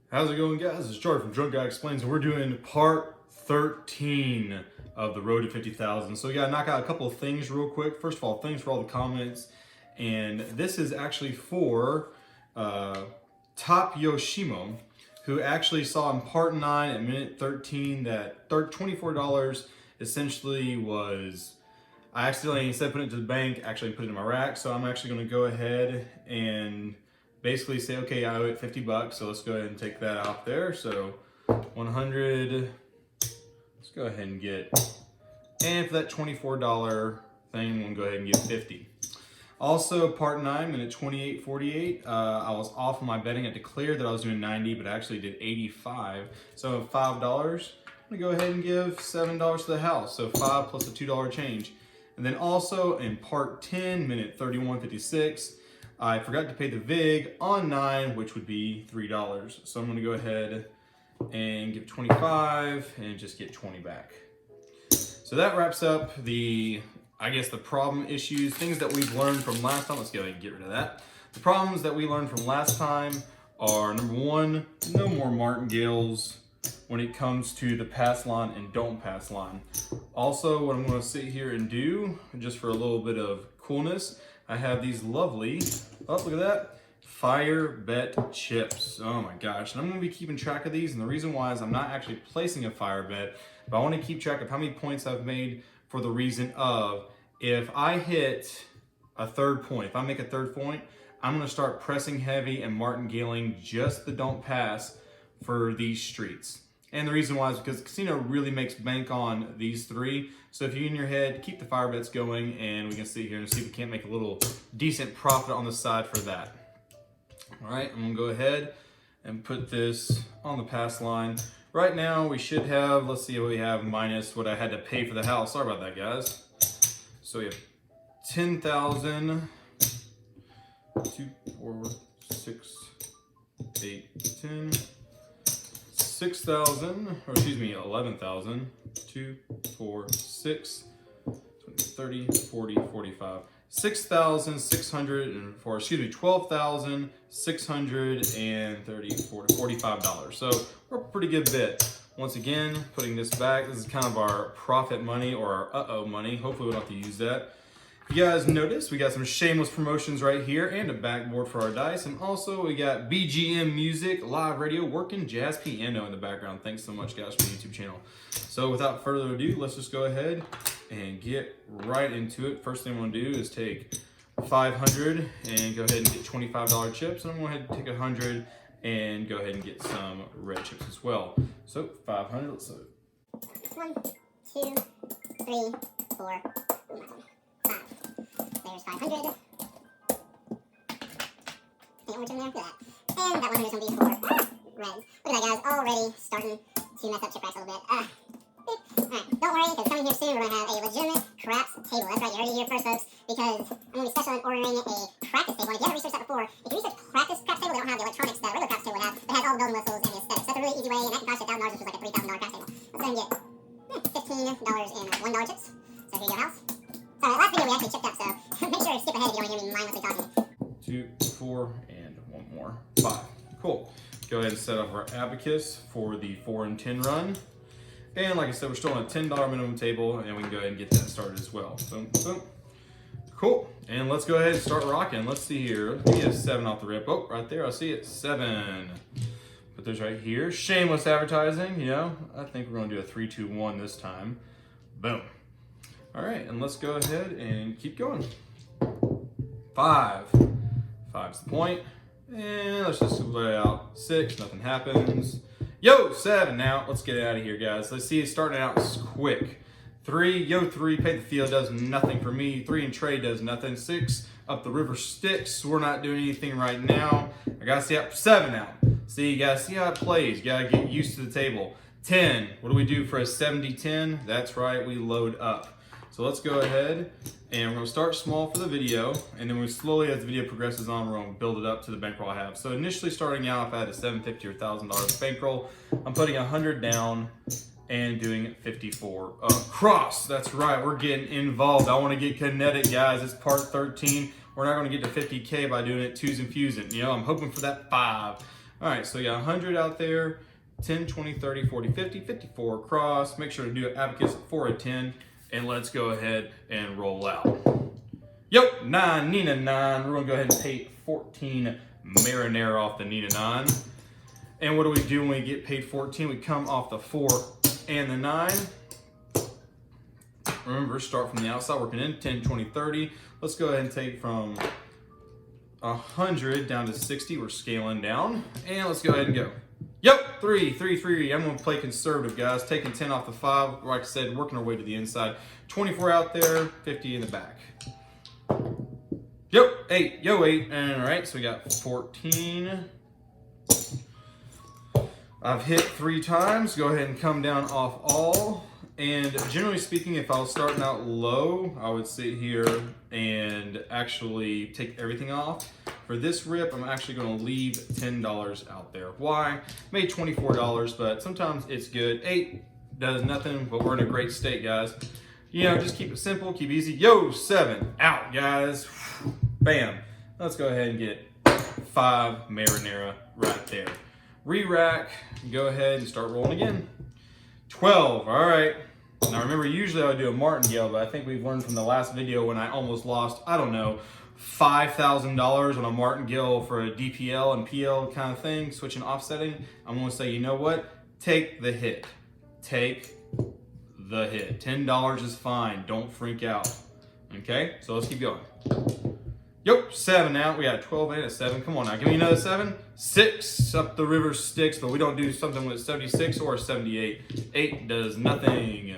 How's it going, guys? It's Charlie from Drunk Guy Explains, and we're doing part 13 of the Road to 50,000. So we gotta knock out a couple of things real quick. First of all, thanks for all the comments. And this is actually for Top Yoshimo, who actually saw in part 9 at minute 13 that $24 essentially was, I accidentally, instead of putting it to the bank, actually put it in my rack. So I'm actually gonna go ahead and basically say, okay, I owe it 50 bucks, so let's go ahead and take that out there. So 100, let's go ahead and get, and for that $24 thing, we'll go ahead and get 50. Also, part 9, minute 28:48, I was off on my betting. I declared that I was doing 90, but I actually did 85. So $5, I'm gonna go ahead and give $7 to the house. So 5 plus a $2 change. And then also in part 10, minute 31:56, I forgot to pay the VIG on 9, which would be $3. So I'm gonna go ahead and give 25 and just get 20 back. So that wraps up the, I guess, the problem issues, things that we've learned from last time. Let's go ahead and get rid of that. The problems that we learned from last time are, number one, no more martingales when it comes to the pass line and don't pass line. Also, what I'm gonna sit here and do, just for a little bit of coolness, I have these lovely, oh, look at that, Fire Bet chips. Oh my gosh, and I'm gonna be keeping track of these, and the reason why is I'm not actually placing a Fire Bet, but I wanna keep track of how many points I've made for the reason of, if I hit a third point, if I make a third point, I'm gonna start pressing heavy and martingaling just the don't pass for these streets. And the reason why is because casino really makes bank on these three. So if you're in your head, keep the Fire Bets going, and we can sit here and see if we can't make a little decent profit on the side for that. All right, I'm gonna go ahead and put this on the pass line. Right now we should have, let's see what we have minus what I had to pay for the house. Sorry about that, guys. So we have 10,000, 2, 4, 6, 8, 10. 6,000, or excuse me, 11,000, 2, 4, 6, 20, 30, 40, 45, 6,604, excuse me, $12,630, 40, $45. So we're a pretty good bit. Once again, putting this back, this is kind of our profit money, or our uh-oh money. Hopefully we don't have to use that. You guys notice we got some shameless promotions right here and a backboard for our dice, and also we got BGM music, live radio, working jazz piano in the background. Thanks so much, guys, for the YouTube channel. So without further ado, let's just go ahead and get right into it. First thing I'm gonna do is take 500 and go ahead and get $25 chips, and I'm gonna go ahead and take 100 and go ahead and get some red chips as well. So 500, let's do it. 1, 2, 3, 4, 5. There's 500. Ain't much in there, look at that. And that 100 is going to be for reds. Look at that, guys, already starting to mess up chip racks a little bit. Alright, don't worry, because coming here soon, we're going to have a legitimate craps table. That's right, you heard it here first, folks, because I'm going to be special in ordering a practice table. And if you haven't researched that before, if you research practice craps table, they don't have the electronics that a regular craps table would have, but it has all the bells and whistles and the aesthetics. That's a really easy way, and that can cost you $1,000, which is like a $3,000 craps table. Let's go ahead and get $15 in $1 chips. So here you go, house. Sorry, last video we actually chipped up, so make sure to skip ahead if you don't hear me mindlessly talking. 2, 4, and one more. 5. Cool. Go ahead and set up our abacus for the 4 and 10 run. And like I said, we're still on a $10 minimum table, and we can go ahead and get that started as well. Boom, boom. Cool. And let's go ahead and start rocking. Let's see here. Give me a 7 off the rip. Oh, right there. I see it. 7. Put those right here. Shameless advertising, you know. I think we're going to do a 3, 2, 1 this time. Boom. All right, and let's go ahead and keep going. 5. 5's the point. And let's just lay out 6, nothing happens. Yo, 7 now. Let's get out of here, guys. Let's see, it's starting out quick. 3, yo, 3, pay the field does nothing for me. 3 and trade does nothing. 6, up the river sticks. We're not doing anything right now. I gotta see up 7 now. See, you gotta see how it plays. You gotta get used to the table. 10, what do we do for a 70-10? That's right, we load up. So let's go ahead and we're gonna start small for the video, and then we slowly, as the video progresses on, we're gonna build it up to the bankroll I have. So initially starting out, if I had a $750 or $1,000 bankroll, I'm putting 100 down and doing 54 across. That's right, we're getting involved. I wanna get kinetic, guys. It's part 13. We're not gonna get to 50K by doing it twos and fusing. You know, I'm hoping for that 5. All right, so you got 100 out there, 10, 20, 30, 40, 50, 54 across. Make sure to do an abacus for a 10, and let's go ahead and roll out. Yep, 9, Nina 9. We're gonna go ahead and pay 14 marinara off the Nina 9. And what do we do when we get paid 14? We come off the 4 and the 9. Remember, start from the outside, working in 10, 20, 30. Let's go ahead and take from 100 down to 60. We're scaling down. And let's go ahead and go. Yep, 3, 3, 3. I'm going to play conservative, guys. Taking 10 off the 5. Like I said, working our way to the inside. 24 out there, 50 in the back. Yep, 8. Yo, 8. All right, so we got 14. I've hit 3 times. Go ahead and come down off all. And generally speaking, if I was starting out low, I would sit here and actually take everything off. For this rip, I'm actually going to leave $10 out there. Why? Made $24, but sometimes it's good. 8 does nothing, but we're in a great state, guys. You know, just keep it simple, keep it easy. Yo, 7 out, guys. Bam. Let's go ahead and get 5 marinara right there. Re-rack, go ahead and start rolling again. 12, all right. Now remember, usually I would do a martingale, but I think we've learned from the last video when I almost lost, I don't know, $5,000 on a martingale for a DPL and PL kind of thing, switching offsetting. I'm gonna say, you know what? Take the hit. Take the hit. $10 is fine, don't freak out. Okay, so let's keep going. Yep, 7 out. We got 12 and a 7. Come on now, give me another 7. 6 up the river Styx, but we don't do something with 76 or 78. 8 does nothing.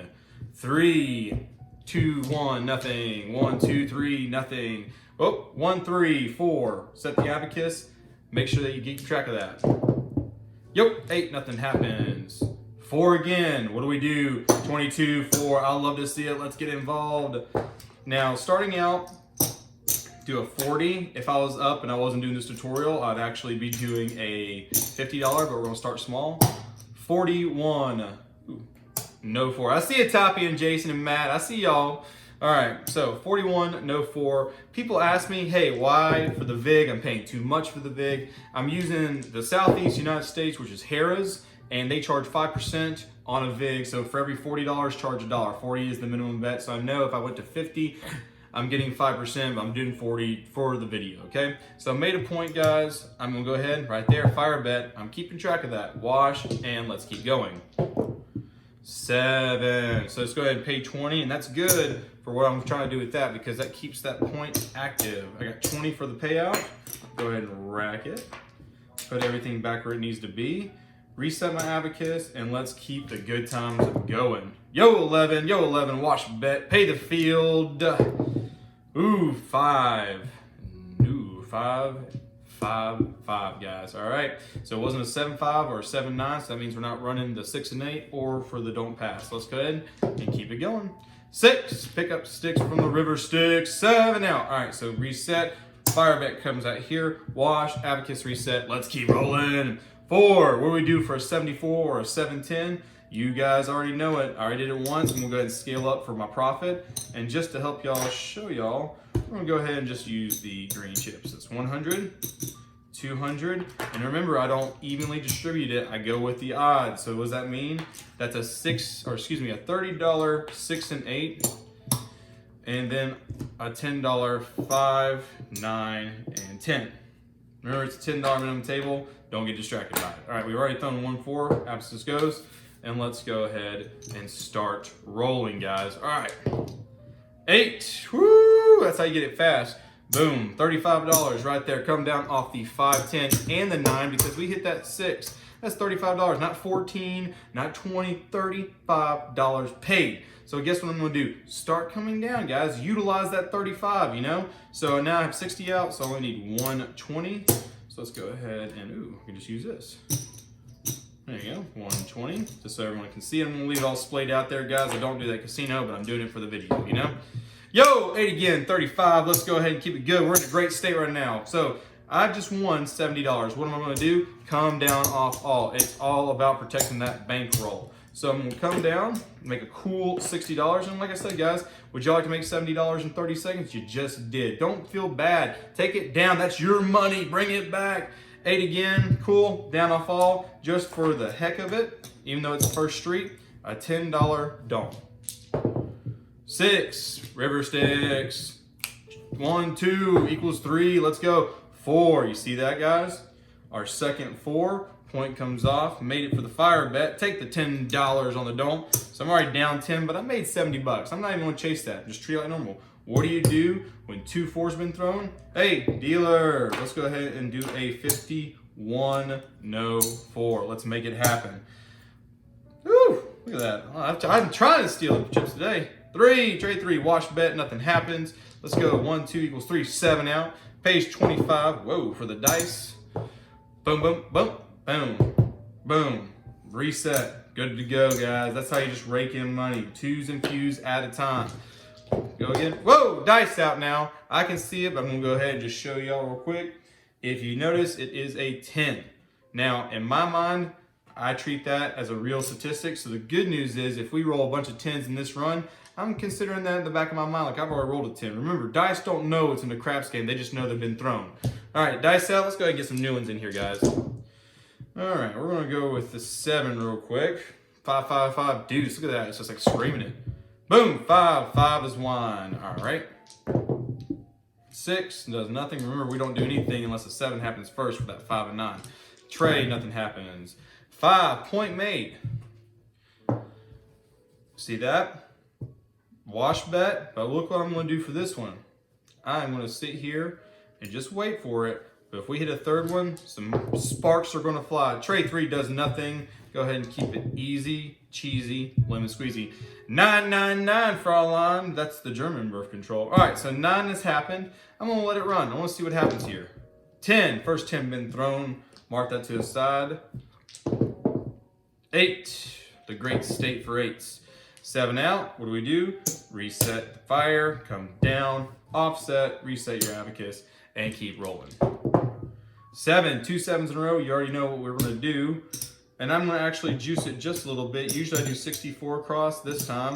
3, 2, 1, nothing. 1, 2, 3, nothing. Oh, 1, 3, 4. Set the abacus. Make sure that you keep track of that. Yep, 8, nothing happens. 4 again. What do we do? 22, 4. I love to see it. Let's get involved. Now, starting out, do a 40. If I was up and I wasn't doing this tutorial, I'd actually be doing a $50, but we're gonna start small. 41. Ooh, no 4. I see a Toppy and Jason and Matt. I see y'all. All right, so 41, no 4. People ask me, hey, why for the VIG? I'm paying too much for the VIG. I'm using the Southeast United States, which is Harrah's, and they charge 5% on a VIG. So for every $40, charge $1. 40 is the minimum bet. So I know if I went to 50, I'm getting 5%, but I'm doing 40 for the video, okay? So I made a point, guys. I'm gonna go ahead right there, fire bet. I'm keeping track of that. Wash, and let's keep going. 7. So let's go ahead and pay 20, and that's good for what I'm trying to do with that because that keeps that point active. I got 20 for the payout. Go ahead and rack it. Put everything back where it needs to be. Reset my abacus, and let's keep the good times going. Yo, 11, wash bet, pay the field. Ooh, 5. Ooh, 5, 5, 5, guys. All right. So it wasn't a 7-5 or a 7-9, so that means we're not running the 6 and 8 or for the don't pass. Let's go ahead and keep it going. 6, pick up sticks from the river Styx. 7 out. All right, so reset. Fire bet comes out here. Wash, abacus reset. Let's keep rolling. 4, what do we do for a 74 or a 710? You guys already know it. I already did it once. I'm gonna go ahead and scale up for my profit. And just to help y'all, show y'all, I'm gonna go ahead and just use the green chips. It's 100, 200. And remember, I don't evenly distribute it. I go with the odds. So what does that mean? That's a $30 6 and 8. And then a $10 5, 9, and 10. Remember, it's a $10 minimum table. Don't get distracted by it. All right, we've already thrown 1, 4. Abacus goes. And let's go ahead and start rolling, guys. All right. 8. Woo! That's how you get it fast. Boom. $35 right there. Come down off the 5, 10, and the 9 because we hit that 6. That's $35. Not 14, not 20, $35 paid. So guess what I'm going to do? Start coming down, guys. Utilize that 35, you know? So now I have 60 out, so I only need 120. So let's go ahead and, ooh, we can just use this. There you go, 120, just so everyone can see it. I'm gonna leave it all splayed out there, guys. I don't do that casino, but I'm doing it for the video, you know? Yo, 8 again, 35. Let's go ahead and keep it good. We're in a great state right now. So I just won $70. What am I gonna do? Come down off all. It's all about protecting that bankroll. So I'm gonna come down, make a cool $60. And like I said, guys, would you like to make $70 in 30 seconds? You just did. Don't feel bad. Take it down. That's your money. Bring it back. 8 again, cool, down I fall, just for the heck of it, even though it's first street, a $10 don't. 6, river sticks. 1, 2 equals 3, let's go. 4, you see that, guys? Our second 4, point comes off, made it for the fire bet. Take the $10 on the dome. So I'm already down 10, but I made 70 bucks. I'm not even gonna chase that, just treat it like normal. What do you do when 2 4s been thrown? Hey, dealer, let's go ahead and do a 51 no 4. Let's make it happen. Woo, look at that. Oh, I'm trying to steal the chips today. 3, trade 3, wash bet, nothing happens. Let's go, 1, 2 equals 3, 7 out. Page 25, whoa, for the dice. Boom, boom, boom, boom, boom. Reset, good to go, guys. That's how you just rake in money, 2s and fews at a time. Go again. Whoa, dice out now. I can see it, but I'm gonna go ahead and just show y'all real quick. If you notice, it is a 10. Now, in my mind, I treat that as a real statistic. So the good news is if we roll a bunch of 10s in this run, I'm considering that in the back of my mind, like I've already rolled a 10. Remember, dice don't know it's in the craps game. They just know they've been thrown. All right, dice out. Let's go ahead and get some new ones in here, guys. All right, we're gonna go with the 7 real quick. 5, 5, 5, deuce. Look at that, it's just like screaming it. Boom, 5, 5 is wine. All right. 6 does nothing. Remember, we don't do anything unless the 7 happens first for that 5 and 9. Trade, nothing happens. 5, point made. See that? Wash bet, but look what I'm gonna do for this one. I'm gonna sit here and just wait for it. But if we hit a 3rd one, some sparks are gonna fly. Trade 3 does nothing. Go ahead and keep it easy, cheesy, lemon squeezy. 999, Fraulein. That's the German birth control. All right, so 9 has happened. I'm gonna let it run. I wanna see what happens here. 10, first 10 been thrown. Mark that to the side. 8, the great state for 8s. 7 out, what do? Reset the fire, come down, offset, reset your abacus, and keep rolling. 7, 2 7s in a row, you already know what we're gonna do. And I'm gonna actually juice it just a little bit. Usually I do 64 across. This time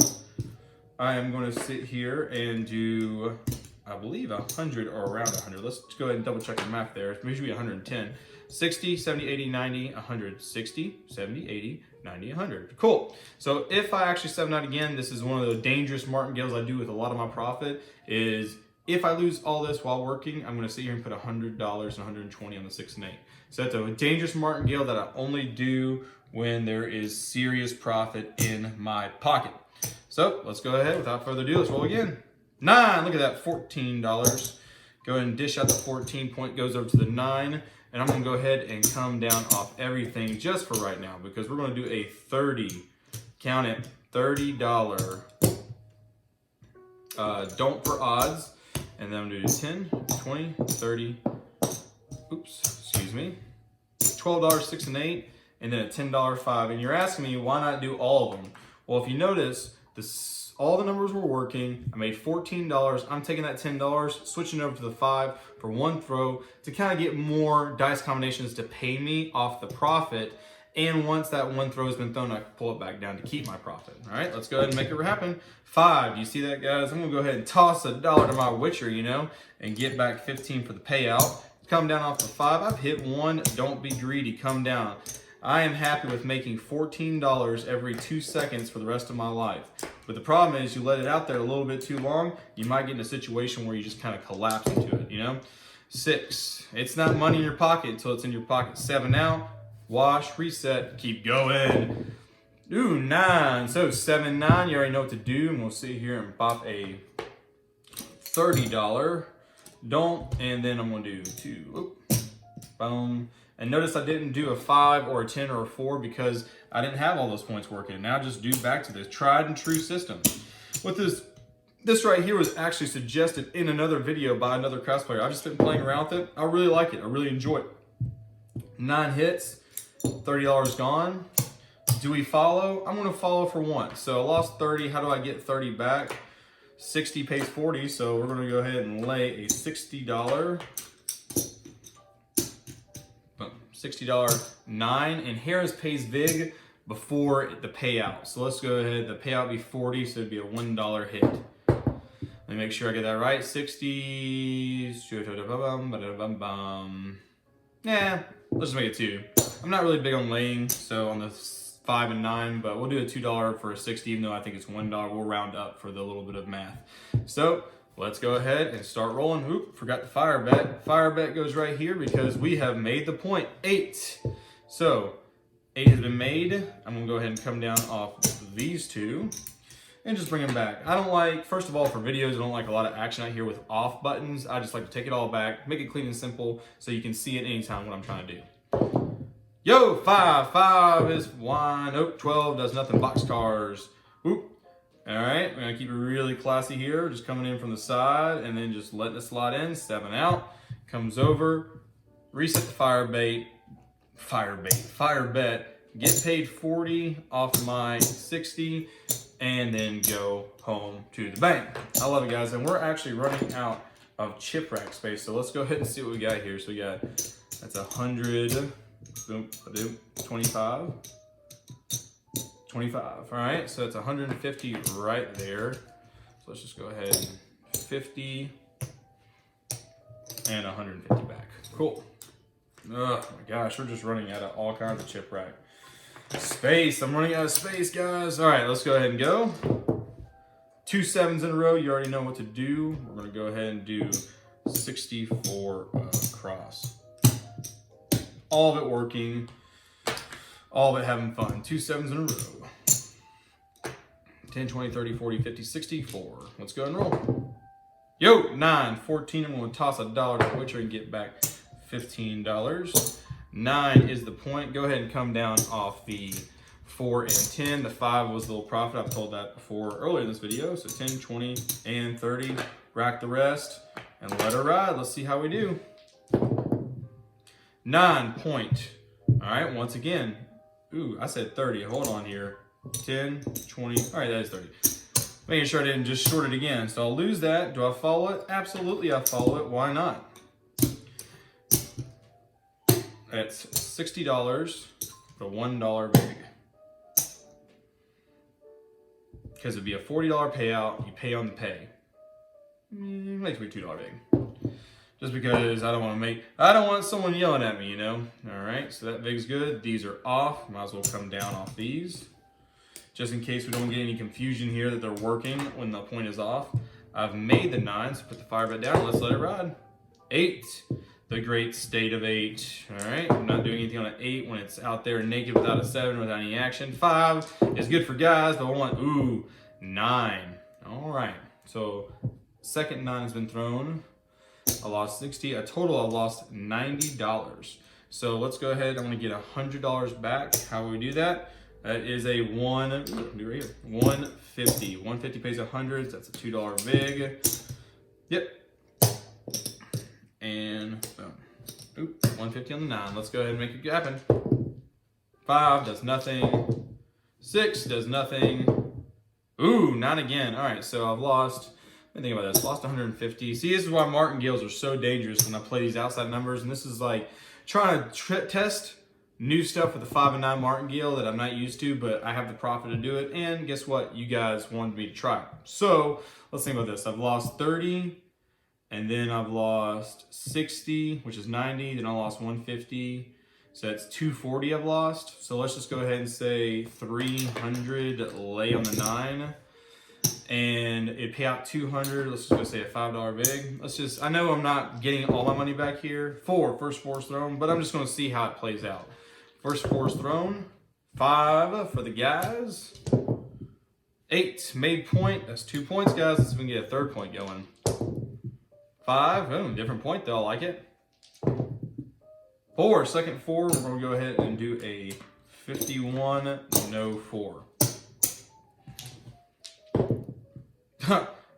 I am gonna sit here and do, I believe 100 or around 100. Let's go ahead and double check the math there. It's usually 110. 60, 70, 80, 90, 100. 60, 70, 80, 90, 100. Cool. So if I actually 7 out again, this is one of the dangerous martingales I do with a lot of my profit is if I lose all this while working, I'm gonna sit here and put $100 and 120 on the 6 and 8. So that's a dangerous martingale that I only do when there is serious profit in my pocket. So let's go ahead, without further ado, let's roll again. 9, look at that, $14. Go ahead and dish out the 14, point goes over to the 9. And I'm gonna go ahead and come down off everything just for right now because we're gonna do a 30, count it, $30 don't for odds. And then I'm gonna do 10, 20, 30, oops, excuse me, $12, 6 and 8, and then a $10 5. And you're asking me why not do all of them? Well, if you notice, all the numbers were working. I made $14. I'm taking that $10, switching over to the 5 for 1 throw to kind of get more dice combinations to pay me off the profit. And once that 1 throw has been thrown, I can pull it back down to keep my profit. All right, let's go ahead and make it happen. 5, you see that, guys? I'm gonna go ahead and toss $1 to my Witcher, you know, and get back 15 for the payout. Come down off the 5. I've hit 1. Don't be greedy. Come down. I am happy with making $14 every 2 seconds for the rest of my life. But the problem is you let it out there a little bit too long, you might get in a situation where you just kind of collapse into it, you know? 6, it's not money in your pocket until it's in your pocket. 7 out, wash, reset, keep going. Ooh, 9, so 7, 9, you already know what to do. And we'll sit here and pop a $30 don't, and then I'm gonna do 2, boom. And notice I didn't do a 5 or a 10 or a 4 because I didn't have all those points working. Now just do back to this tried and true system. With this right here was actually suggested in another video by another craps player. I've just been playing around with it. I really like it. I really enjoy it. 9 hits, $30 gone. Do we follow? I'm gonna follow for 1. So I lost 30, how do I get 30 back? 60 pays 40, so we're gonna go ahead and lay a $60. $60 9, and Harris pays big before the payout. So let's go ahead, the payout be 40, so it'd be a $1 hit. Let me make sure I get that right. 60, Nah, let's just make it 2. I'm not really big on laying, so on the 5 and 9, but we'll do a $2 for a 60, even though I think it's $1. We'll round up for the little bit of math. So let's go ahead and start rolling. Oop, forgot the fire bet. Fire bet goes right here because we have made the point, 8. So 8 has been made. I'm gonna go ahead and come down off these 2 and just bring them back. I don't like, first of all, for videos, I don't like a lot of action out here with off buttons. I just like to take it all back, make it clean and simple so you can see it anytime what I'm trying to do. Yo, 5 is 1. Nope, 12 does nothing. Boxcars. Oop. All right, we're gonna keep it really classy here. Just coming in from the side and then just letting it slide in. 7 out. Comes over. Reset the fire bet. Get paid 40 off my 60, and then go home to the bank. I love it, guys. And we're actually running out of chip rack space, so let's go ahead and see what we got here. So we got, that's 100. Boom, 25. All right, so that's 150 right there. So let's just go ahead and 50 and 150 back. Cool. Oh my gosh, we're just running out of all kinds of chip rack space. I'm running out of space, guys. All right, let's go ahead and go. 2 7s in a row. You already know what to do. We're gonna go ahead and do 64 across. All of it working, all of it having fun. 2 7s in a row. 10, 20, 30, 40, 50, 64. Let's go and roll. Yo, 9, 14. I'm gonna toss $1 to Witcher and get back $15. 9 is the point. Go ahead and come down off the 4 and 10. The 5 was the little profit. I've told that before earlier in this video. So 10, 20, and 30. Rack the rest and let her ride. Let's see how we do. 9 point. All right, once again. Ooh, I said 30. Hold on here. 10, 20. All right, that is 30. Making sure I didn't just short it again. So I'll lose that. Do I follow it? Absolutely, I follow it. Why not? That's $60 for $1 big. Because it'd be a $40 payout. You pay on the pay. Makes me $2 big. Just because I don't want someone yelling at me, you know? All right, so that vig's good. These are off. Might as well come down off these. Just in case we don't get any confusion here that they're working when the point is off. I've made the 9, so put the fire bet down. Let's let it ride. 8, the great state of 8. All right, I'm not doing anything on an 8 when it's out there naked without a 7, without any action. 5 is good for guys, but I want, 9. All right, so second 9 has been thrown. I lost 60. A total, I lost $90. So let's go ahead. I'm gonna get $100 back. How will we do that? That is a 150. 150 pays 100. That's a $2 vig. Yep. And boom. Oop, 150 on the 9. Let's go ahead and make it happen. 5 does nothing. 6 does nothing. Ooh, 9 again. All right, so I've lost. Let me think about this. Lost 150. See, this is why martingales are so dangerous when I play these outside numbers. And this is like trying to test new stuff with the 5 and 9 martingale that I'm not used to, but I have the profit to do it. And guess what? You guys wanted me to try it. So let's think about this. I've lost 30, and then I've lost 60, which is 90. Then I lost 150. So that's 240 I've lost. So let's just go ahead and say 300 lay on the 9. And it pay out 200. Let's just go say a $5 big. I know I'm not getting all my money back here. First 4's thrown, but I'm just going to see how it plays out. First 4's thrown. 5 for the guys. 8 made point. That's 2 points, guys. Let's see if we can get a third point going. 5, boom, different point though. I like it. 4, second 4. We're going to go ahead and do a 51, no 4.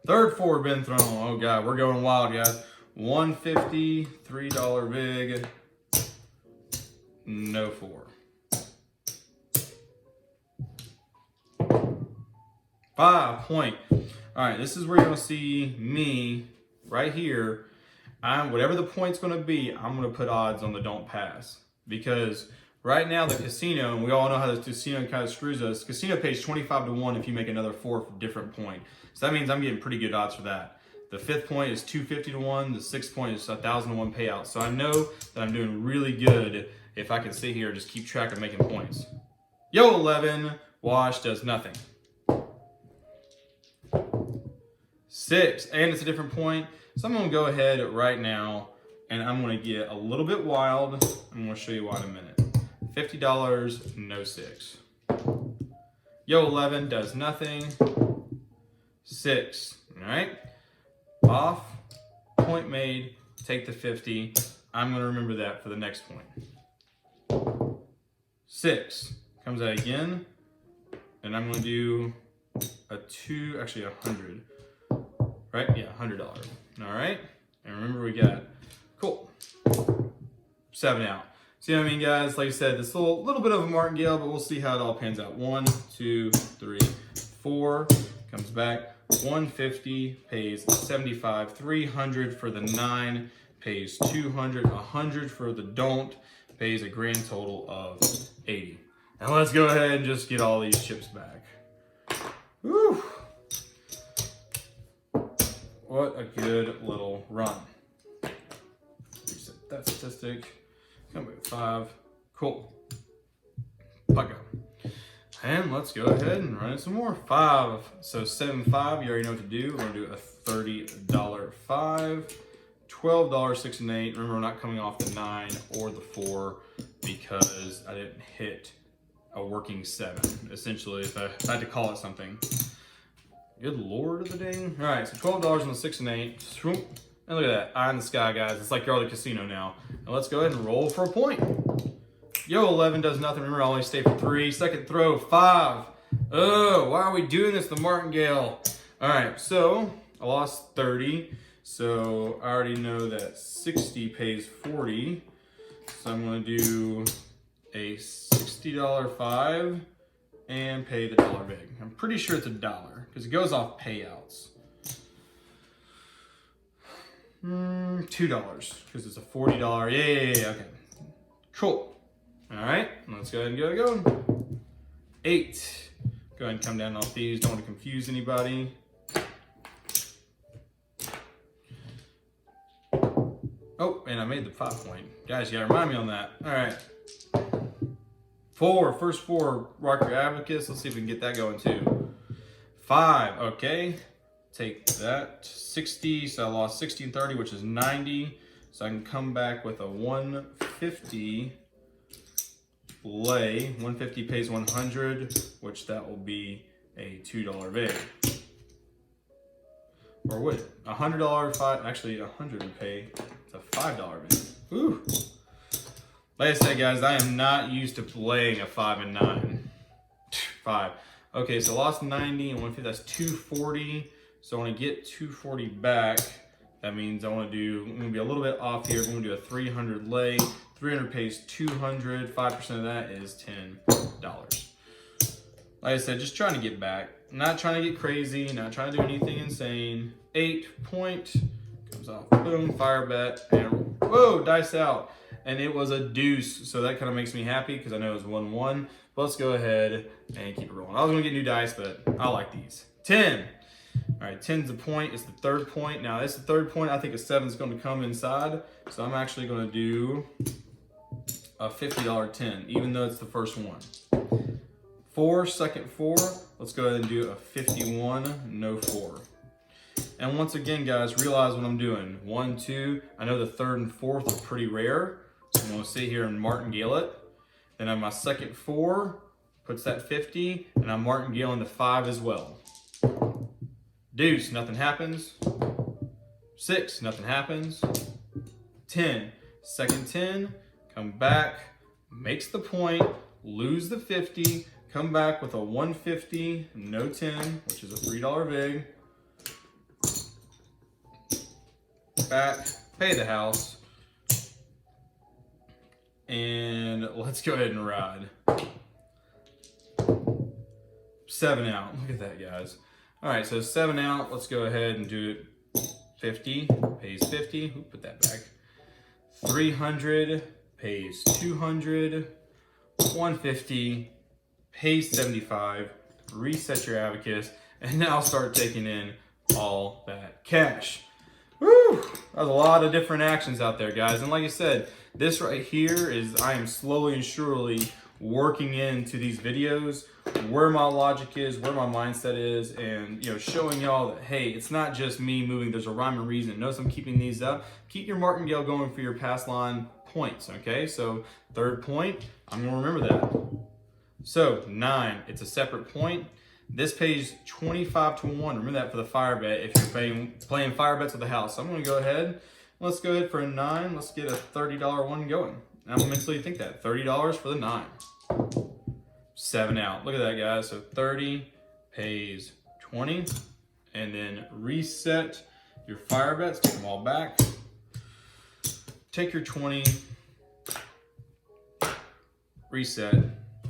Third 4 been thrown. Oh god, we're going wild, guys. 150, $3 big, no 4. 5 point. All right, this is where you're gonna see me right here. Whatever the point's gonna be, I'm gonna put odds on the don't pass, because right now the casino, and we all know how the casino kind of screws us. Casino pays 25 to 1 if you make another 4 different point. So that means I'm getting pretty good odds for that. The 5th point is 250 to 1. The 6th point is 1,000 to 1 payout. So I know that I'm doing really good if I can sit here and just keep track of making points. Yo, 11, wash, does nothing. 6, and it's a different point. So I'm gonna go ahead right now and I'm gonna get a little bit wild. I'm gonna show you why in a minute. $50, no 6. Yo, 11 does nothing. 6, all right? Off, point made, take the 50. I'm gonna remember that for the next point. 6, comes out again, and I'm gonna do a 2, actually 100, right? Yeah, $100, all right? And remember we got, cool, 7 out. See what I mean, guys? Like I said, this little bit of a martingale, but we'll see how it all pans out. 1, 2, 3, 4, comes back, 150, pays 75, 300 for the 9, pays 200, 100 for the don't, pays a grand total of 80. Now let's go ahead and just get all these chips back. Whew. What a good little run. Reset that statistic. Come with 5. Cool. Pucko. And let's go ahead and run it some more. 5. So 7, 5. You already know what to do. We're going to do a $30 5. $12, 6 and 8. Remember, we're not coming off the 9 or the 4 because I didn't hit a working 7. Essentially, if I had to call it something. Good lord of the dang. All right, so $12 on the 6 and 8. Swoop. And look at that, eye in the sky, guys. It's like you're at the casino now. Now let's go ahead and roll for a point. Yo, 11 does nothing. Remember, I only stay for 3. Second throw, 5. Oh, why are we doing this, the martingale? All right, so I lost 30. So I already know that 60 pays 40. So I'm gonna do a $60 5 and pay the dollar big. I'm pretty sure it's $1 because it goes off payouts. $2 because it's a $40. Yeah, okay. Cool. All right, let's go ahead and go. 8. Go ahead and come down off these. Don't want to confuse anybody. Oh, and I made the 5 point. Guys, you gotta remind me on that. All right. 4, first 4, rock your abacus. Let's see if we can get that going too. 5, okay. Take that, 60, so I lost 60 and 30, which is 90. So I can come back with a 150 lay. 150 pays 100, which that will be a $2 vig. Or would it? $100 5, actually 100 would pay, it's a $5 vig. Ooh. Like I said, guys, I am not used to playing a 5 and 9. 5. Okay, so I lost 90 and 150, that's 240. So I want to get 240 back. That means I'm going to be a little bit off here. I'm going to do a 300 lay. 300 pays 200. 5% of that is $10. Like I said, just trying to get back. Not trying to get crazy. Not trying to do anything insane. 8 point. Comes off. Boom. Fire bet. And whoa, dice out. And it was a deuce. So that kind of makes me happy because I know it was 1-1. But let's go ahead and keep it rolling. I was going to get new dice, but I like these. 10. All right, 10's the point. It's the 3rd point. Now, this is the 3rd point. I think a 7's going to come inside. So I'm actually going to do a $50 10, even though it's the first one. 4, second 4. Let's go ahead and do a 51, no 4. And once again, guys, realize what I'm doing. 1, 2. I know the 3rd and 4th are pretty rare. So I'm going to sit here and martingale it. Then on my second 4, puts that 50, and I'm martingaling the 5 as well. Deuce, nothing happens. 6, nothing happens. 10, second 10, come back, makes the point, lose the 50, come back with a 150, no 10, which is a $3 vig. Back, pay the house. And let's go ahead and ride. 7 out. Look at that, guys. All right, so 7 out. Let's go ahead and do it. 50 pays 50. Ooh, put that back. 300 pays 200. 150 pays 75. Reset your abacus, and now start taking in all that cash. Woo! There's a lot of different actions out there, guys. And like I said, this right here is I am slowly and surely working into these videos where my logic is, where my mindset is, and showing y'all that hey, it's not just me moving. There's a rhyme and reason. Notice I'm keeping these up. Keep your martingale going for your pass line points. Okay, so third point, I'm gonna remember that. So 9, it's a separate point. This pays 25 to 1. Remember that for the fire bet if you're playing fire bets with the house. So I'm going to go ahead. Let's go ahead for a 9. Let's get a $30 one going. And I'm going to mentally think that. $30 for the 9. 7 out. Look at that, guys. So 30 pays 20. And then reset your fire bets. Take them all back. Take your 20. Reset.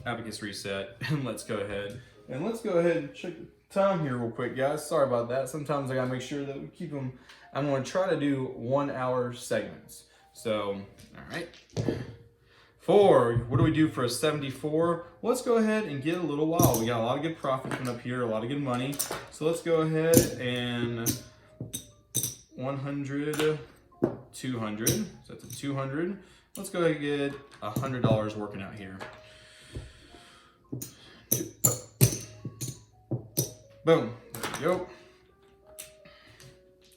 Abacus reset. And let's go ahead. And let's go ahead and check the time here real quick, guys. Sorry about that. Sometimes I gotta make sure that we keep them. I'm gonna try to do 1 hour segments. So, all right. What do we do for a 74? Let's go ahead and get a little wild. We got a lot of good profit coming up here, a lot of good money. So let's go ahead and 100, 200. So that's a 200. Let's go ahead and get $100 working out here. Boom, there we go.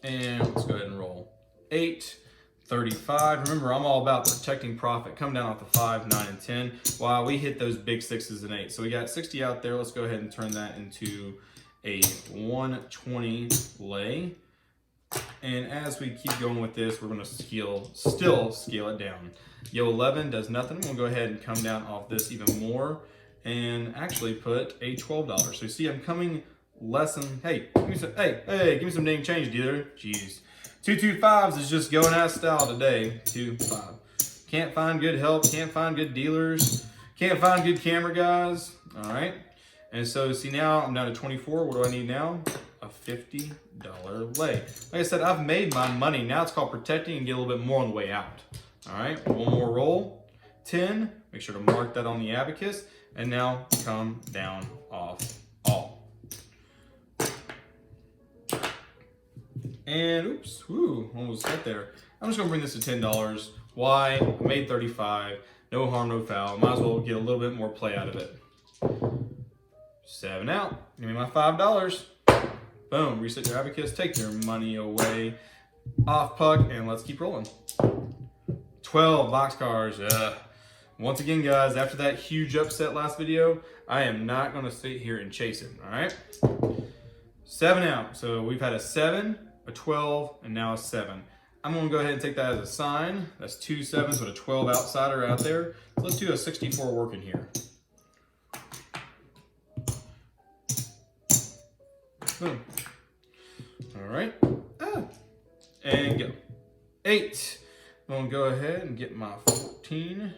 And let's go ahead and roll. 8, 35. Remember, I'm all about protecting profit. Come down off the 5, 9, and 10. While we hit those big 6s and 8. So we got 60 out there. Let's go ahead and turn that into a 120 lay. And as we keep going with this, we're gonna still scale it down. Yo, 11 does nothing. I'm gonna go ahead and come down off this even more and actually put a $12. So you see, I'm coming less than, hey, give me some dang change, dealer. Jeez. 225s is just going out of style today. 2-5. Can't find good help, can't find good dealers, can't find good camera guys. All right. And so see, now I'm down to 24. What do I need now? A $50 lay. Like I said, I've made my money. Now it's called protecting and get a little bit more on the way out. All right, one more roll. 10. Make sure to mark that on the abacus. And now come down off all. And oops, almost got there. I'm just gonna bring this to $10. Why? I made 35. No harm, no foul. Might as well get a little bit more play out of it. 7 out. Give me my $5. Boom. Reset your abacus. Take your money away. Off puck, and let's keep rolling. 12 boxcars. Once again, guys, after that huge upset last video, I am not going to sit here and chase it. All right. 7 out. So we've had a 7, a 12, and now a 7. I'm going to go ahead and take that as a sign. That's 2 7s with a 12 outsider out there. So let's do a 64 working here. Boom. All right. And go. 8. I'm going to go ahead and get my 14.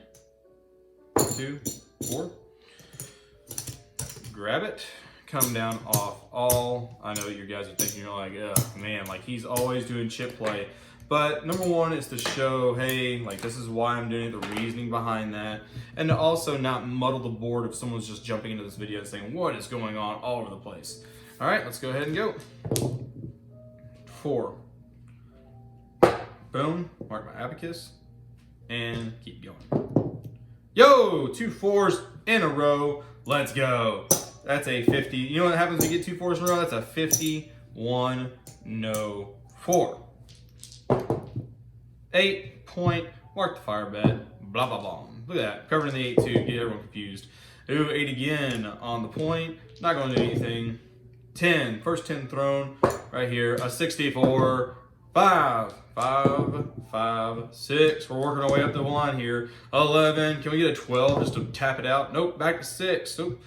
2, 4. Grab it. Come down off all. I know you guys are thinking, you're like, oh man, like he's always doing chip play. But number one is to show, hey, like this is why I'm doing it, the reasoning behind that. And to also not muddle the board if someone's just jumping into this video and saying, what is going on all over the place. All right, let's go ahead and go. 4. Boom, mark my abacus, and keep going. Yo, 2 4s in a row. Let's go. That's a 50. You know what happens when you get 2 4s in a row? That's a 51, no 4. 8 point, mark the fire bet, blah, blah, blah. Look at that, covering the 8 too, get everyone confused. Ooh, 8 again on the point, not going to do anything. 10, first 10 thrown, right here, a 64, 5, 5, 5, 6. We're working our way up the line here. 11, can we get a 12 just to tap it out? Nope, back to 6. Nope.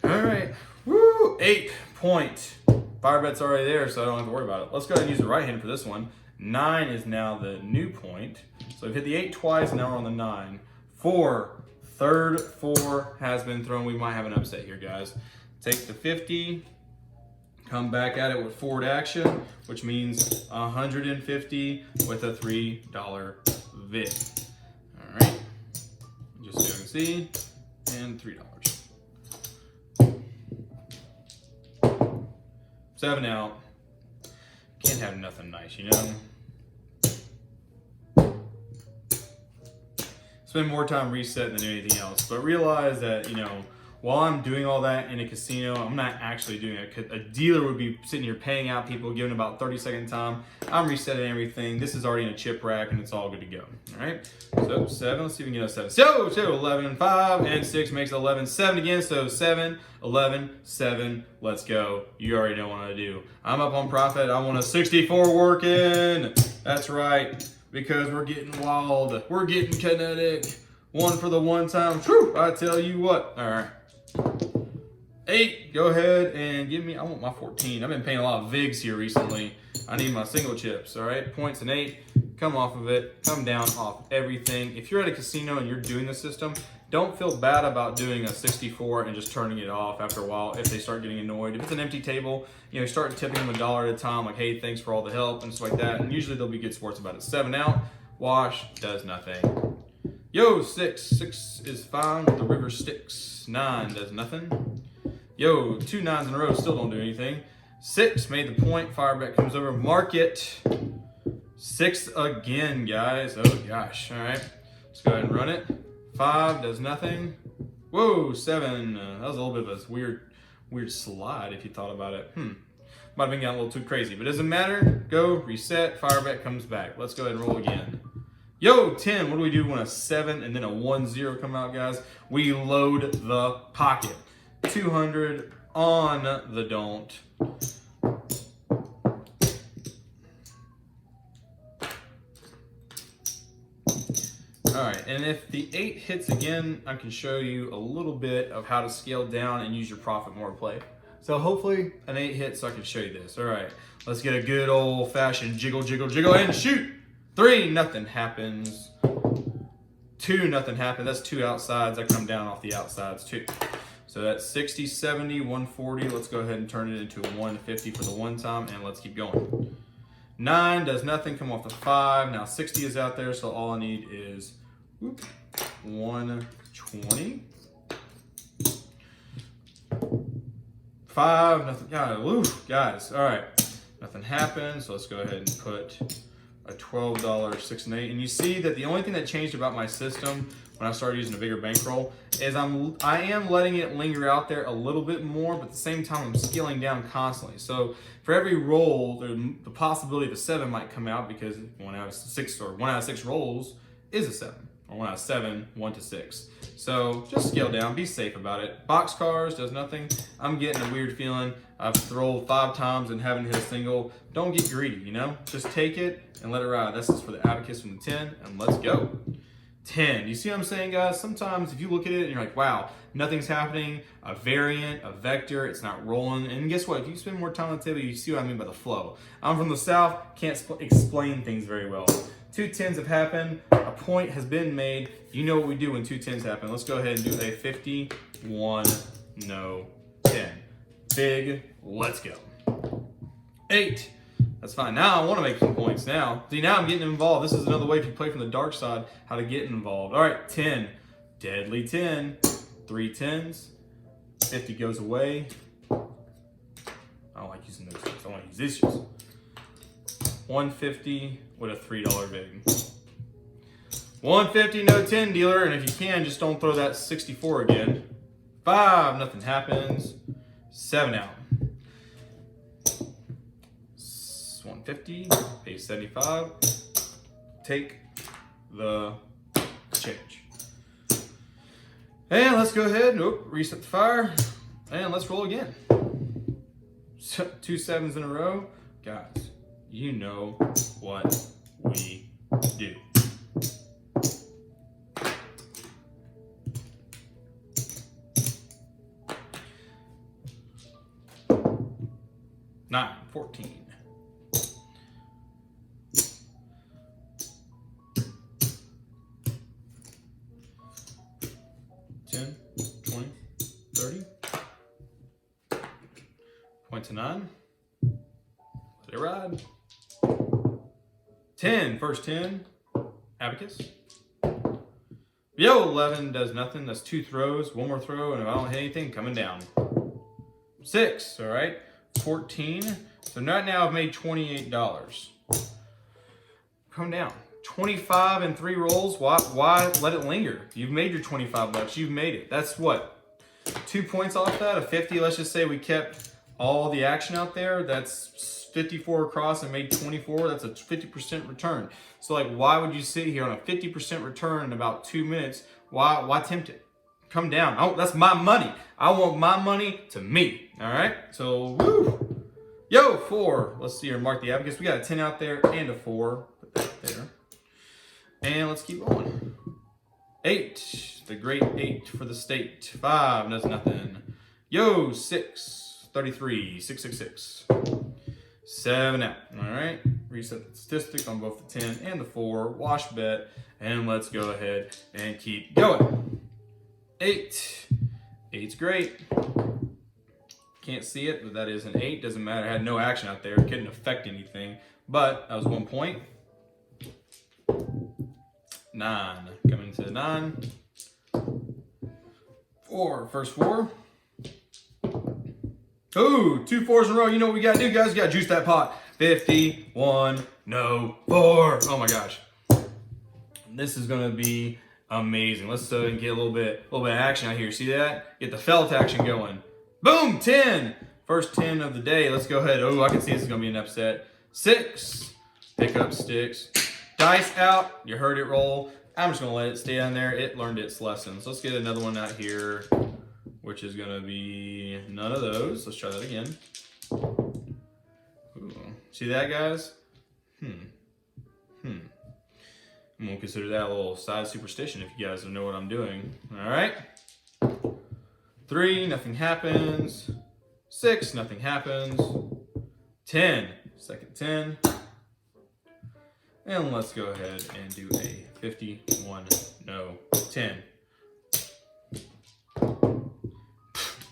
All right, woo, 8 point. Fire bet's already there, so I don't have to worry about it. Let's go ahead and use the right hand for this one. 9 is now the new point. So we've hit the 8 twice, now we're on the 9. 4, third 4 has been thrown. We might have an upset here, guys. Take the 50, come back at it with forward action, which means 150 with a $3 vid. All right, just so you can see, and $3. 7 out. Can't have nothing nice, you know? Spend more time resetting than anything else. But realize that, you know, while I'm doing all that in a casino, I'm not actually doing it. A dealer would be sitting here paying out people, giving about 30-second time. I'm resetting everything. This is already in a chip rack, and it's all good to go. All right. So 7. Let's see if we can get a 7. So 11, 5, and 6 makes 11. 7 again. So 7, 11, 7. Let's go. You already know what I do. I'm up on profit. I want a 64 working. That's right. Because we're getting wild. We're getting kinetic. 1 for the one time. Whew, I tell you what. All right. 8, go ahead and give me, I want my 14. I've been paying a lot of VIGs here recently. I need my single chips, all right? Points and 8, come off of it, come down off everything. If you're at a casino and you're doing the system, don't feel bad about doing a 64 and just turning it off after a while if they start getting annoyed. If it's an empty table, you know, start tipping them $1 at a time, like, hey, thanks for all the help and stuff like that. And usually they'll be good sports about it. 7 out, wash, does nothing. Yo, 6. 6 is fine with the river Styx. 9 does nothing. Yo, 2 9s in a row still don't do anything. 6 made the point. Firebet comes over. Mark it. 6 again, guys. Oh, gosh. All right. Let's go ahead and run it. 5 does nothing. Whoa, 7. That was a little bit of a weird slide if you thought about it. Might have been getting a little too crazy, but it doesn't matter. Go, reset. Firebet comes back. Let's go ahead and roll again. Yo, 10. What do we do when a 7 and then a 1-0 come out, guys? We load the pocket. 200 on the don't. All right, and if the 8 hits again, I can show you a little bit of how to scale down and use your profit more play. So hopefully an 8 hits so I can show you this. All right, let's get a good old fashioned jiggle, jiggle, jiggle, and shoot. 3, nothing happens. 2, nothing happens. That's 2 outsides. I come down off the outsides too. So that's 60, 70, 140. Let's go ahead and turn it into a 150 for the one time, and let's keep going. 9 does nothing, come off the 5. Now 60 is out there, so all I need is 120. 5, nothing. Guys, all right. Nothing happened, so let's go ahead and put a $12 6 and 8. And you see that the only thing that changed about my system when I started using a bigger bankroll is I am letting it linger out there a little bit more, but at the same time I'm scaling down constantly. So for every roll, the possibility of a 7 might come out because 1 out of 6 rolls is a 7, or 1 out of 7, 1 to 6. So just scale down, be safe about it. Boxcars does nothing. I'm getting a weird feeling. I've rolled 5 times and haven't hit a single. Don't get greedy, you know? Just take it and let it ride. This is for the Abacus from the 10, and let's go. 10. You see what I'm saying, guys? Sometimes if you look at it and you're like, wow, nothing's happening, a variant, a vector, it's not rolling. And guess what? If you spend more time on the table, you see what I mean by the flow. I'm from the South, can't explain things very well. 2 10s have happened, a point has been made. You know what we do when 2 10s happen. Let's go ahead and do a 51, no 10. Big, let's go. 8. That's fine. Now I want to make some points now. See, now I'm getting involved. This is another way if you play from the dark side, how to get involved. All right, 10. Deadly 10. 3 10s. 50 goes away. I don't like using those things. I want to use these shoes. 150 with a $3 big. 150, no 10 dealer. And if you can, just don't throw that 64 again. 5, nothing happens. 7 out. 150, pay 75, take the change. And let's go ahead and reset the fire, and let's roll again. 2 7s in a row. Guys, you know what we do. Nine, 14. 10, 20, 30. Point to 9. Let it ride. 10, first 10. Abacus. Yo, 11 does nothing. That's 2 throws. 1 more throw, and if I don't hit anything, coming down. 6, all right. 14. So right now I've made $28. Come down. 25 and 3 rolls. Why let it linger? You've made your 25 bucks. You've made it. That's what? 2 points off that, a 50. Let's just say we kept all the action out there. That's 54 across and made 24. That's a 50% return. So like, why would you sit here on a 50% return in about 2 minutes? Why tempt it? Come down. Oh, that's my money. I want my money to me. All right. So woo. Yo, 4. Let's see here. Mark the abacus. We got a 10 out there and a 4. Put that there. And let's keep going. 8. The great 8 for the state. 5 does nothing. Yo, 6. 33. 666. 7 out. All right. Reset the statistic on both the 10 and the 4. Wash bet. And let's go ahead and keep going. 8. 8's great. Can't see it, but that is an 8. Doesn't matter. I had no action out there. It couldn't affect anything. But that was 1 point. 9. Coming to the 9. 4. First 4. Ooh, 2 4s in a row. You know what we got to do, guys? We got to juice that pot. 51. No. 4. Oh my gosh. This is going to be amazing. Let's get a little bit of action out here. See that? Get the felt action going. Boom, 10. First 10 of the day. Let's go ahead. Oh, I can see this is going to be an upset. 6. Pick up sticks. Dice out. You heard it roll. I'm just going to let it stay down there. It learned its lessons. Let's get another one out here, which is going to be none of those. Let's try that again. Ooh. See that, guys? I'm going to consider that a little side superstition if you guys don't know what I'm doing. All right. 3, nothing happens. 6, nothing happens. 10, second 10. And let's go ahead and do a 51, no, 10.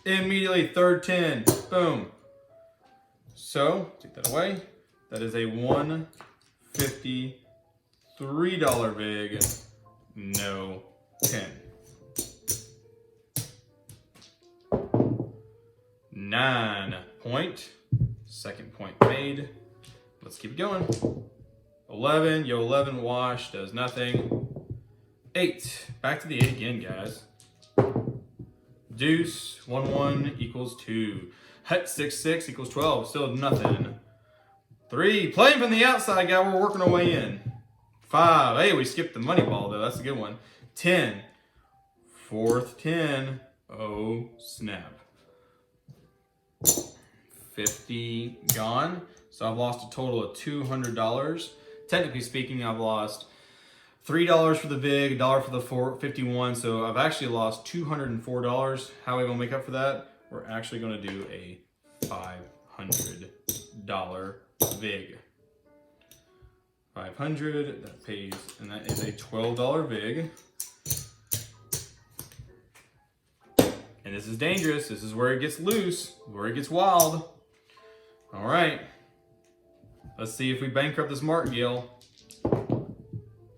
Immediately, third 10, boom. So, take that away. That is a $153 vig, no 10. 9 point, second point made. Let's keep going. 11, yo, 11 wash, does nothing. 8, back to the 8 again, guys. Deuce, 1 1 equals 2. Hut 6 6 equals 12, still nothing. 3, playing from the outside, guy, we're working our way in. 5, hey, we skipped the money ball though, that's a good one. 10, fourth 10, oh snap. 50 gone, so I've lost a total of $200. Technically speaking, I've lost $3 for the VIG, $1 for the 51, so I've actually lost $204. How are we gonna make up for that? We're actually gonna do a $500 VIG. 500, that pays, and that is a $12 VIG. And this is dangerous. This is where it gets loose, where it gets wild. All right. Let's see if we bankrupt this martingale.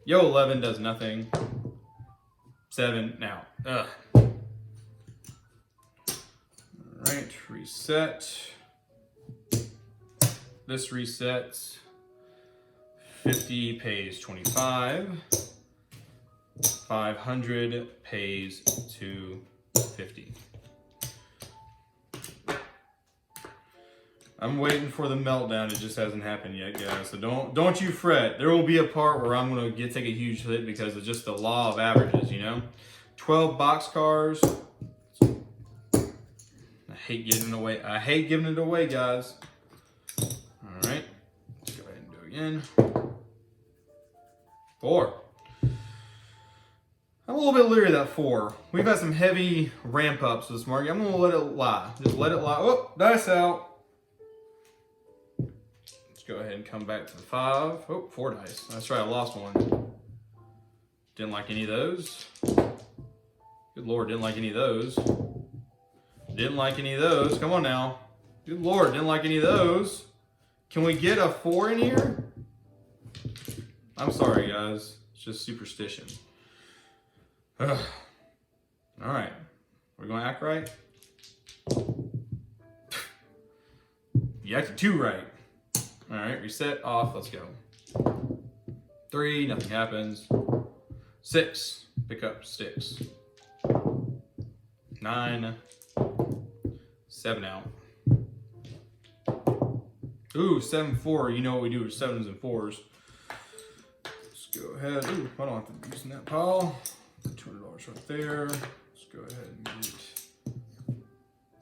Yo, 11 does nothing. 7 now. Ugh. All right, reset. This resets. 50 pays 25. 500 pays 250. I'm waiting for the meltdown. It just hasn't happened yet, guys. So don't you fret. There will be a part where I'm gonna take a huge hit because of just the law of averages, you know? 12 boxcars. I hate giving it away. I hate giving it away, guys. All right, let's go ahead and do it again. 4. I'm a little bit leery of that 4. We've had some heavy ramp ups this market. I'm gonna let it lie. Just let it lie. Oh, dice out. Go ahead and come back to the 5. Oh, 4 dice. That's right, I lost one. Didn't like any of those. Good Lord, didn't like any of those. Didn't like any of those. Come on now. Good Lord, didn't like any of those. Can we get a 4 in here? I'm sorry, guys. It's just superstition. Ugh. All right. We're going to act right? You actually 2 right. All right, reset, off, let's go. 3, nothing happens. 6, pick up sticks. 9, 7 out. Ooh, 7, 4. You know what we do with 7s and 4s. Let's go ahead. Ooh, I don't have to be using that pile. $200 right there. Let's go ahead and get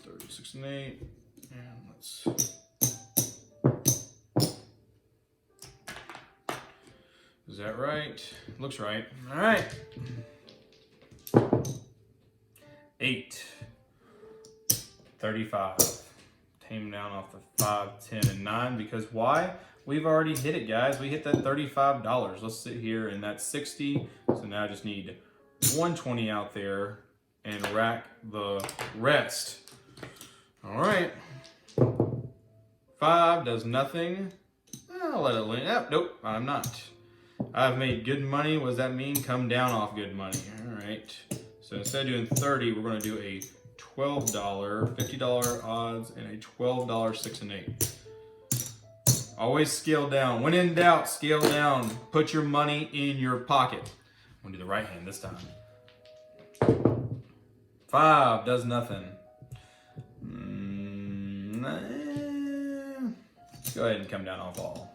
36 and 8. And let's. Is that right? Looks right. All right. 8. 35. Came down off the 5, 10, and 9 because why? We've already hit it, guys. We hit that $35. Let's sit here and that's 60. So now I just need 120 out there and rack the rest. All right. 5 does nothing. I'll let it land. Oh, nope, I'm not. I've made good money. What does that mean? Come down off good money. All right. So instead of doing 30, we're going to do a $12, $50 odds, and a $12 6 and 8. Always scale down. When in doubt, scale down. Put your money in your pocket. I'm going to do the right hand this time. 5 does nothing. Go ahead and come down off all.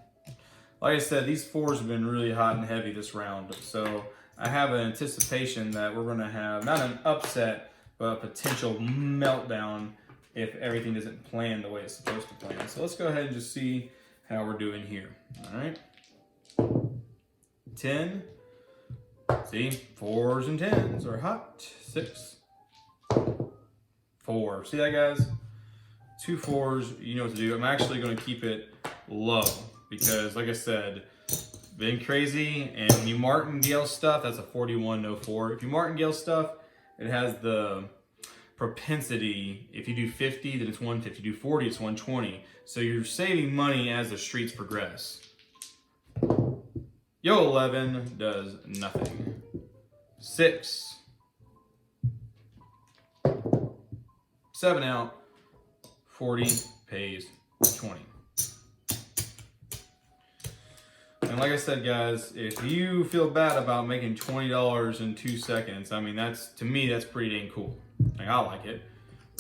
Like I said, these 4s have been really hot and heavy this round. So I have an anticipation that we're going to have, not an upset, but a potential meltdown if everything doesn't plan the way it's supposed to plan. So let's go ahead and just see how we're doing here. All right. 10. See, 4s and 10s are hot. 6. 4. See that, guys? 2 4s, you know what to do. I'm actually going to keep it low because, like I said, been crazy. And when you martingale stuff, that's a 41.04. If you martingale stuff, it has the propensity. If you do 50, then it's 150. If you do 40, it's 120. So you're saving money as the streets progress. Yo, 11 does nothing. 6. 7 out. 40 pays 20. And like I said, guys, if you feel bad about making $20 in 2 seconds, I mean, that's, to me, that's pretty dang cool. Like, I like it.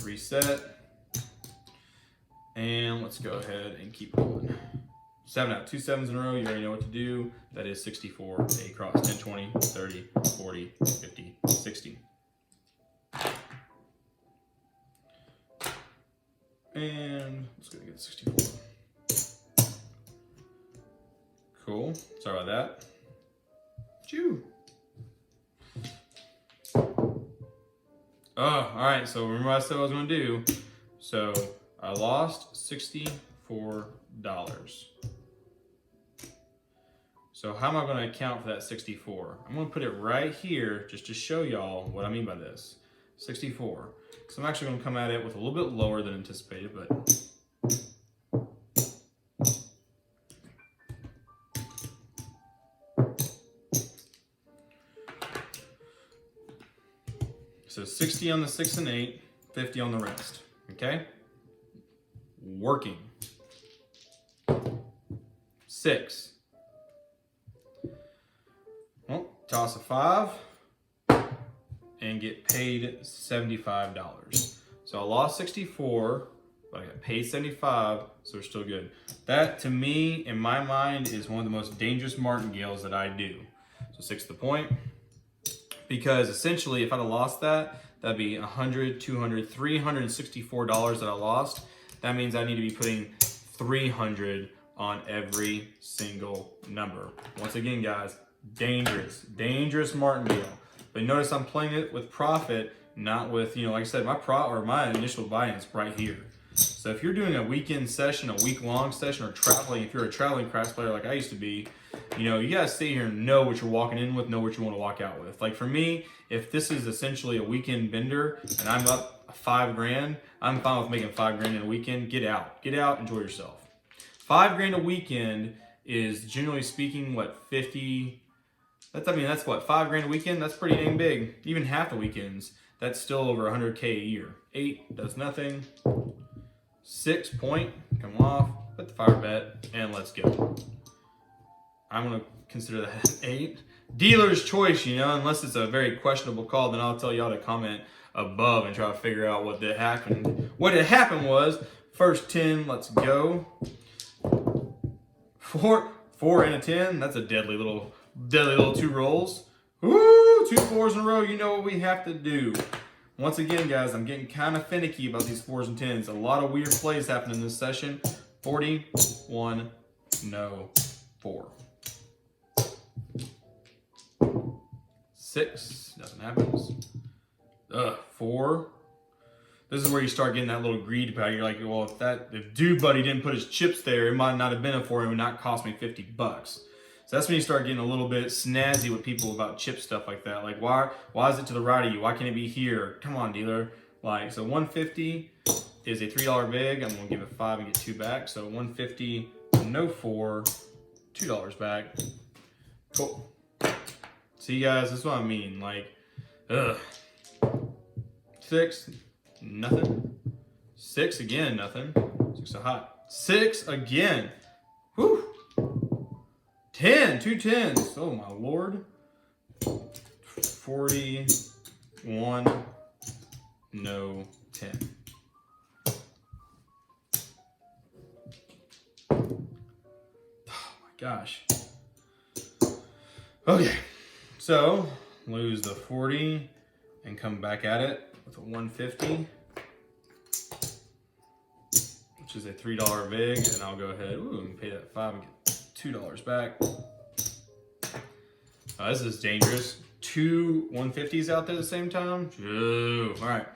Reset. And let's go ahead and keep going. 7 out, 2 7s in a row. You already know what to do. That is 64. A cross 10, 20, 30, 40, 50, 60. And let's go get 64. Cool. Sorry about that. Chew. Oh, all right. So remember what I said I was going to do. So I lost $64. So how am I going to account for that 64? I'm going to put it right here just to show y'all what I mean by this. 64. So I'm actually going to come at it with a little bit lower than anticipated, but so 60 on the 6 and 8, 50 on the rest. Okay? Working. 6. Well, toss a 5. And get paid $75. So I lost 64, but I got paid 75, so we're still good. That, to me, in my mind, is one of the most dangerous martingales that I do. So 6 the point, because essentially, if I'd have lost that, that'd be $100, $200, $364 that I lost. That means I need to be putting 300 on every single number. Once again, guys, dangerous martingale. But notice I'm playing it with profit, not with, like I said, my initial buy-in's right here. So if you're doing a weekend session, a week-long session, or traveling, if you're a traveling craps player like I used to be, you gotta stay here and know what you're walking in with, know what you want to walk out with. Like for me, if this is essentially a weekend bender and I'm up $5 grand, I'm fine with making $5 grand in a weekend. Get out, enjoy yourself. $5 grand a weekend is, generally speaking, what, 50. That's what, $5 grand a weekend? That's pretty dang big. Even half the weekends, that's still over 100K a year. 8 does nothing. 6 point, come off, put the fire bet, and let's go. I'm going to consider that an 8. Dealer's choice, you know, unless it's a very questionable call, then I'll tell y'all to comment above and try to figure out what happened. What had happened was, first 10, let's go. 4 and a 10, that's a deadly little 2 rolls. Woo, 2 4s in a row, you know what we have to do. Once again, guys, I'm getting kind of finicky about these 4s and 10s. A lot of weird plays happening in this session. 41, no, 4. 6, nothing happens. 4. This is where you start getting that little greed power. You're like, well, if Dude Buddy didn't put his chips there, it might not have been a 4. It would not cost me $50. So that's when you start getting a little bit snazzy with people about chip stuff like that. Like, why is it to the right of you? Why can't it be here? Come on, dealer. Like, so 150 is a $3 big. I'm gonna give it 5 and get 2 back. So 150, no 4, $2 back. Cool. See, guys, this is what I mean. Like, 6, nothing. 6 again, nothing. 6 so hot. 6 again. Whew. 10, 2 10s. Oh my lord. 41, no 10. Oh my gosh. Okay. So, lose the 40 and come back at it with a 150, which is a $3 big, and I'll go ahead and pay that 5 and get $2 back. This is dangerous. 2 150s out there at the same time. All right.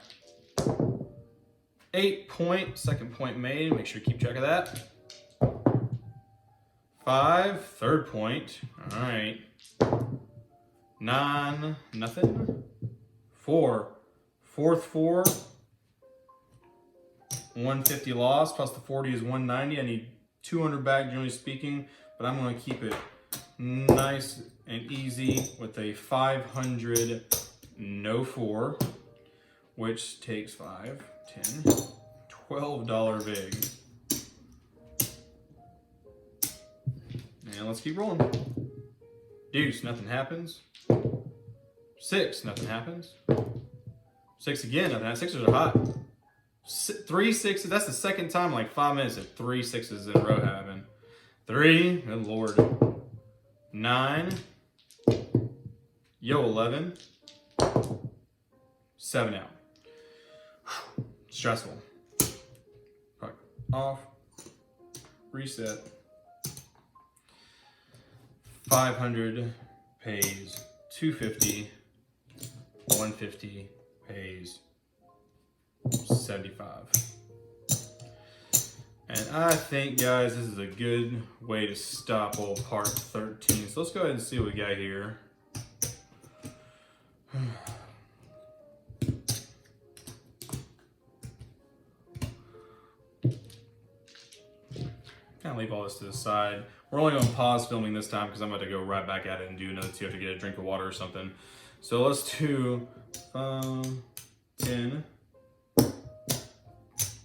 8 point, second point made. Make sure you keep track of that. 5, third point. All right. 9, nothing. 4, fourth 4. 150 loss plus the 40 is 190. I need 200 back, generally speaking, but I'm going to keep it nice and easy with a 500 no 4, which takes 5, 10, $12 big. And let's keep rolling. Deuce, nothing happens. 6, nothing happens. 6 again, nothing happens. 6s are hot. 3 6s, that's the second time in like 5 minutes that 3 6s in a row happen. 3, good lord. 9, yo 11, 7 out. Stressful. Off, reset. 500 pays 250, 150 pays 75. And I think, guys, this is a good way to stop old part 13. So let's go ahead and see what we got here. Kind of leave all this to the side. We're only going to pause filming this time because I'm about to go right back at it and do another 2. I have to get a drink of water or something. So let's do 10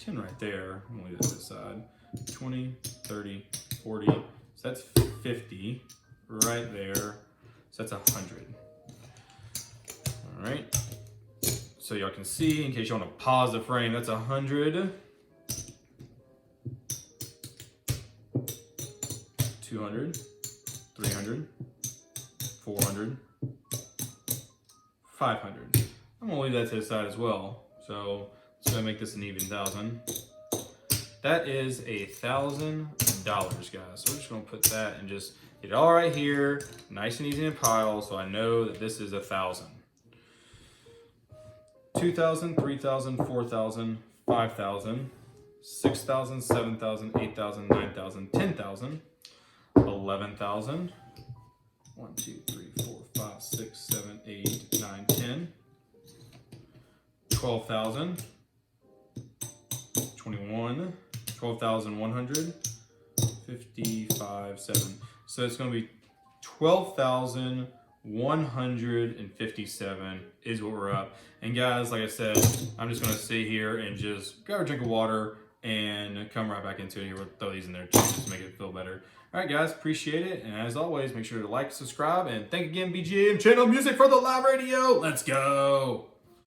right there. I'm going to leave that to the side. 20, 30, 40. So that's 50 right there. So that's 100. All right. So y'all can see, in case you want to pause the frame, that's 100. 200, 300, 400, 500. I'm gonna leave that to the side as well. So let's go make this an even 1,000. That is $1,000, guys. So we're just gonna put that and just get it all right here, nice and easy in a pile, so I know that this is 1,000. 2,000, 3,000, 4,000, 5,000, 6,000, 7,000, 8,000, 9,000, 10,000. 11,000. 1, 2, 3, 4, 5, 6, 7, 8, 9, 10. 12,000. 21. 12,100. 55, 7. So it's going to be 12,157 is what we're up. And guys, like I said, I'm just going to sit here and just grab a drink of water, and come right back into it. Here, we'll throw these in there too, just to make it feel better. All right, guys, appreciate it. And as always, make sure to like, subscribe, and thank again, BGM Channel Music for the live radio. Let's go.